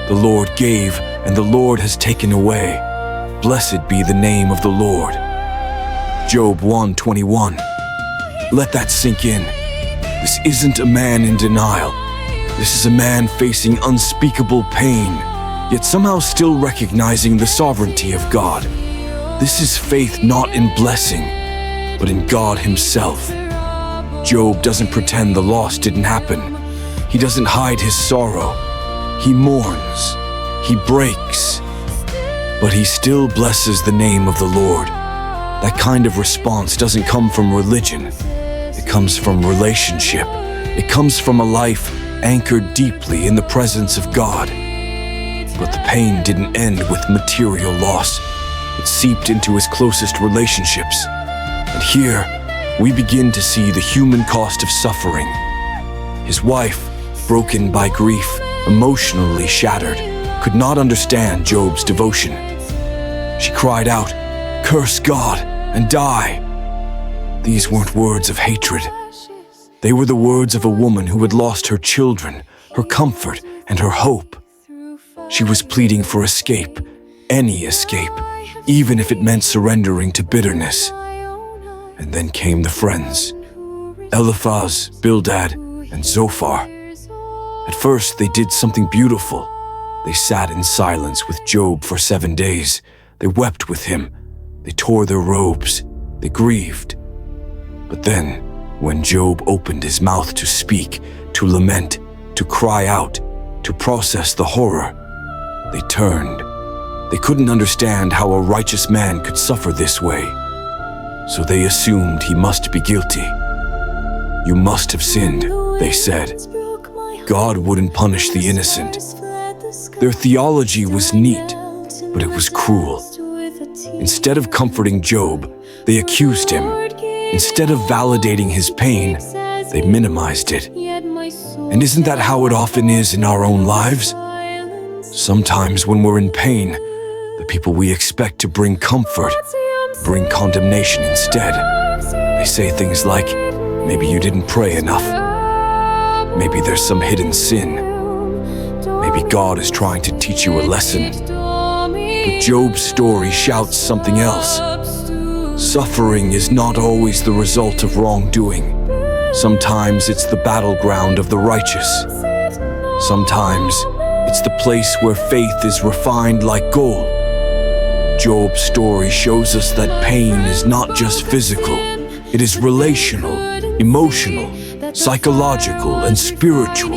The Lord gave, and the Lord has taken away. Blessed be the name of the Lord. Job 1:21. Let that sink in. This isn't a man in denial. This is a man facing unspeakable pain, yet somehow still recognizing the sovereignty of God. This is faith not in blessing, but in God Himself. Job doesn't pretend the loss didn't happen. He doesn't hide his sorrow. He mourns. He breaks. But he still blesses the name of the Lord. That kind of response doesn't come from religion. It comes from relationship. It comes from a life anchored deeply in the presence of God. But the pain didn't end with material loss. It seeped into his closest relationships. And here, we begin to see the human cost of suffering. His wife, broken by grief, emotionally shattered, could not understand Job's devotion. She cried out, "Curse God and die." These weren't words of hatred. They were the words of a woman who had lost her children, her comfort, and her hope. She was pleading for escape, any escape, even if it meant surrendering to bitterness. And then came the friends, Eliphaz, Bildad, and Zophar. At first, they did something beautiful. They sat in silence with Job for 7 days. They wept with him. They tore their robes. They grieved. But then, when Job opened his mouth to speak, to lament, to cry out, to process the horror, they turned. They couldn't understand how a righteous man could suffer this way. So they assumed he must be guilty. "You must have sinned," they said. God wouldn't punish the innocent. Their theology was neat, but it was cruel. Instead of comforting Job, they accused him. Instead of validating his pain, they minimized it. And isn't that how it often is in our own lives? Sometimes when we're in pain, the people we expect to bring comfort bring condemnation instead. They say things like, "Maybe you didn't pray enough. Maybe there's some hidden sin. Maybe God is trying to teach you a lesson." But Job's story shouts something else. Suffering is not always the result of wrongdoing. Sometimes it's the battleground of the righteous. Sometimes it's the place where faith is refined like gold. Job's story shows us that pain is not just physical. It is relational, emotional, psychological, and spiritual.